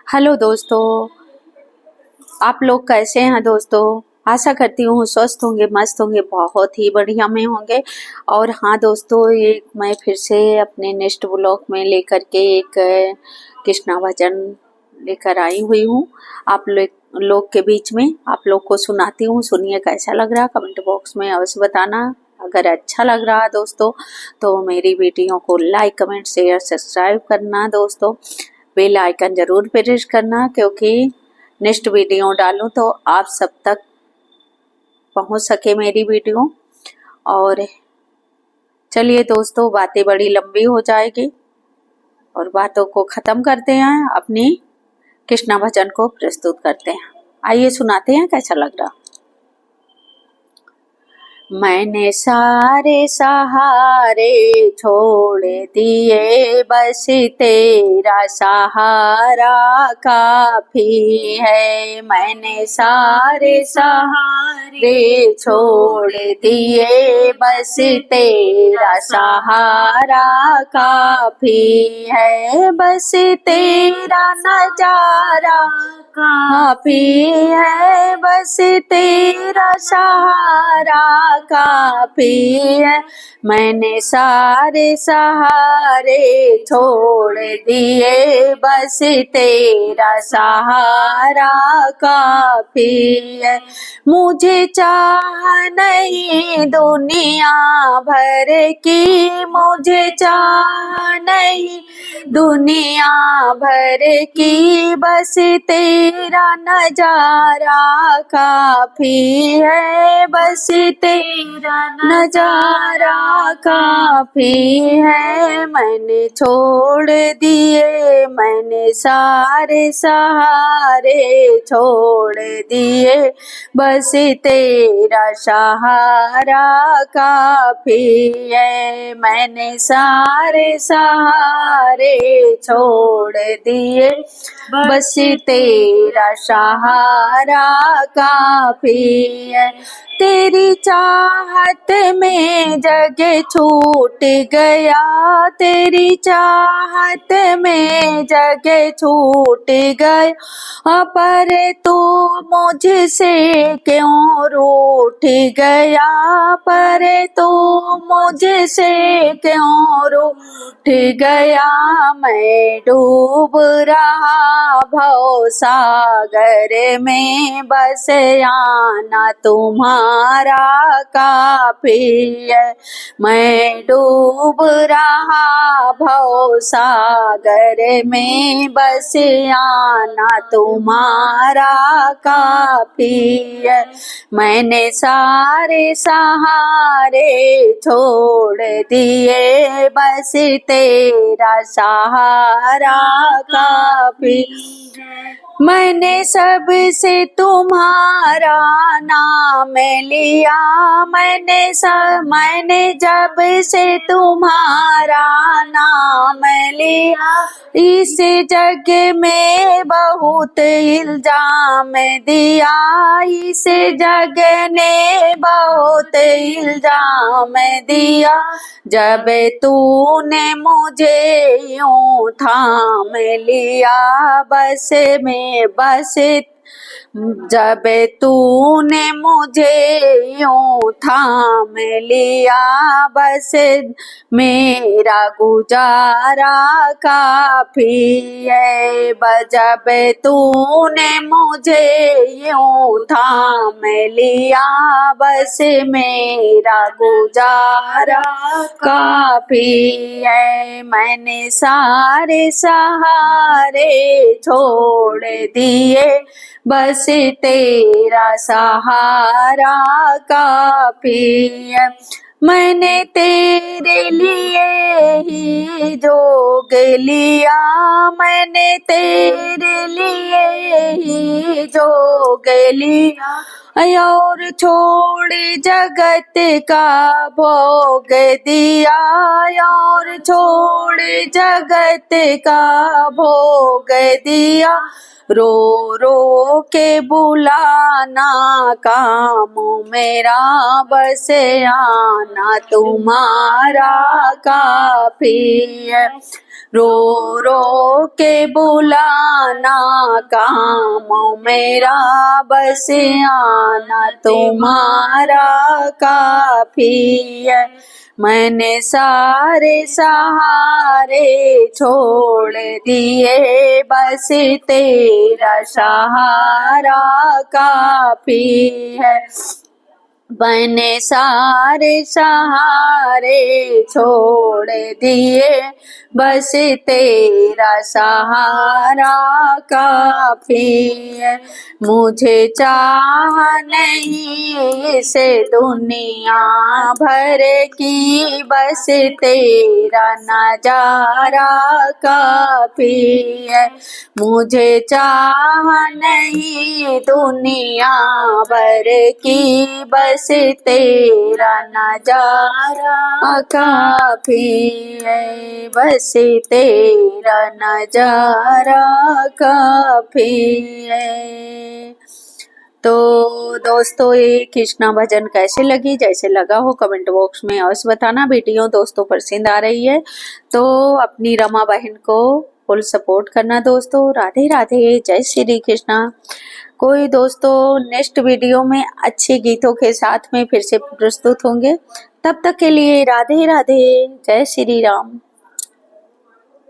Hello दोस्तों, आप लोग कैसे हैं दोस्तों। आशा करती हूँ स्वस्थ होंगे, मस्त होंगे, बहुत ही बढ़िया में होंगे। और हाँ दोस्तों, ये मैं फिर से अपने नेक्स्ट ब्लॉग में लेकर के एक कृष्णा भजन लेकर आई हुई हूँ आप लोग के बीच में। आप लोग को सुनाती हूँ, सुनिए कैसा लग रहा है, कमेंट बॉक्स में अवश्य बताना। अगर अच्छा लग रहा है दोस्तों तो मेरी वीडियो को लाइक, कमेंट, शेयर, सब्सक्राइब करना दोस्तों। बेल आइकन जरूर प्रेस करना, क्योंकि नेक्स्ट वीडियो डालूं तो आप सब तक पहुंच सके मेरी वीडियो। और चलिए दोस्तों, बातें बड़ी लंबी हो जाएगी और बातों को ख़त्म करते हैं, अपनी कृष्णा भजन को प्रस्तुत करते हैं। आइए सुनाते हैं कैसा लग रहा। मैंने सारे सहारे छोड़ दिए, बस तेरा सहारा काफी है। मैंने सारे सहारे छोड़ दिए, बस तेरा सहारा काफी है। बस तेरा नजारा काफी है, बस तेरा सहारा काफी है। मैंने सारे सहारे छोड़ दिए, बस तेरा सहारा काफी है। मुझे चाह नहीं दुनिया भर की, मुझे चाह नहीं दुनिया भर की, बस तेरा नजारा काफी है। बस तेरा नजारा काफी है। मैंने छोड़ दिए, मैंने सारे सहारे छोड़ दिए, बस तेरा सहारा काफी है। मैंने सारे सहारे छोड़ दिए, बस तेरा सहारा काफी है। तेरी चाहत में जग छूट गया, तेरी चाहत में जग छूट गया, पर तू मुझसे क्यों रूठ गया, पर तू मुझसे क्यों रूठ गया। मैं डूब रहा भव सागर में, बस आना तुम्हारा काफी है। मैं डूब रहा भव सागर में, बस आना तुम्हारा काफी है। मैंने सारे सहारे छोड़ दिए, बस तेरा सहारा काफी है। मैंने सबसे तुम्हारा नाम लिया, मैंने जब से तुम्हारा नाम लिया, इस जग में बहुत इल्जाम दिया, इस जग ने बहुत इल्जाम दिया। जब तूने मुझे यूं थाम लिया, बस जब तूने मुझे यूं थाम लिया, बस मेरा गुजारा काफी है। जब तूने मुझे यूं थाम लिया, बस मेरा गुजारा काफी है। मैंने सारे सहारे छोड़ दिए, बस तेरा सहारा काफी है। मैंने तेरे लिए ही जोग लिया, मैंने तेरे लिए ही जोग लिया, और छोड़ जगत का भोग दिया, और छोड़ जगत का भोग दिया। रो रो के बुलाना काम मेरा, बस आना तुम्हारा काफी है। रो रो के बुलाना काम मेरा, बस आना तुम्हारा काफी है। मैंने सारे सहारे छोड़ दिए, बस तेरा सहारा काफी है। मैंने सारे सहारे छोड़ दिए, बस तेरा सहारा काफी है। मुझे चाह नहीं इस दुनिया भर की, बस तेरा नजारा काफी है। मुझे चाह नहीं दुनिया भर की, बस तेरा नजारा काफी है, बस तेरा नजारा काफी है। तो दोस्तों ये कृष्णा भजन कैसे लगी, जैसे लगा हो कमेंट बॉक्स में अवश्य बताना। वीडियो दोस्तों पसंद आ रही है तो अपनी रमा बहन को फुल सपोर्ट करना दोस्तों। राधे राधे, जय श्री कृष्णा। कोई दोस्तों नेक्स्ट वीडियो में अच्छे गीतों के साथ में फिर से प्रस्तुत होंगे। तब तक के लिए राधे राधे, जय श्री राम।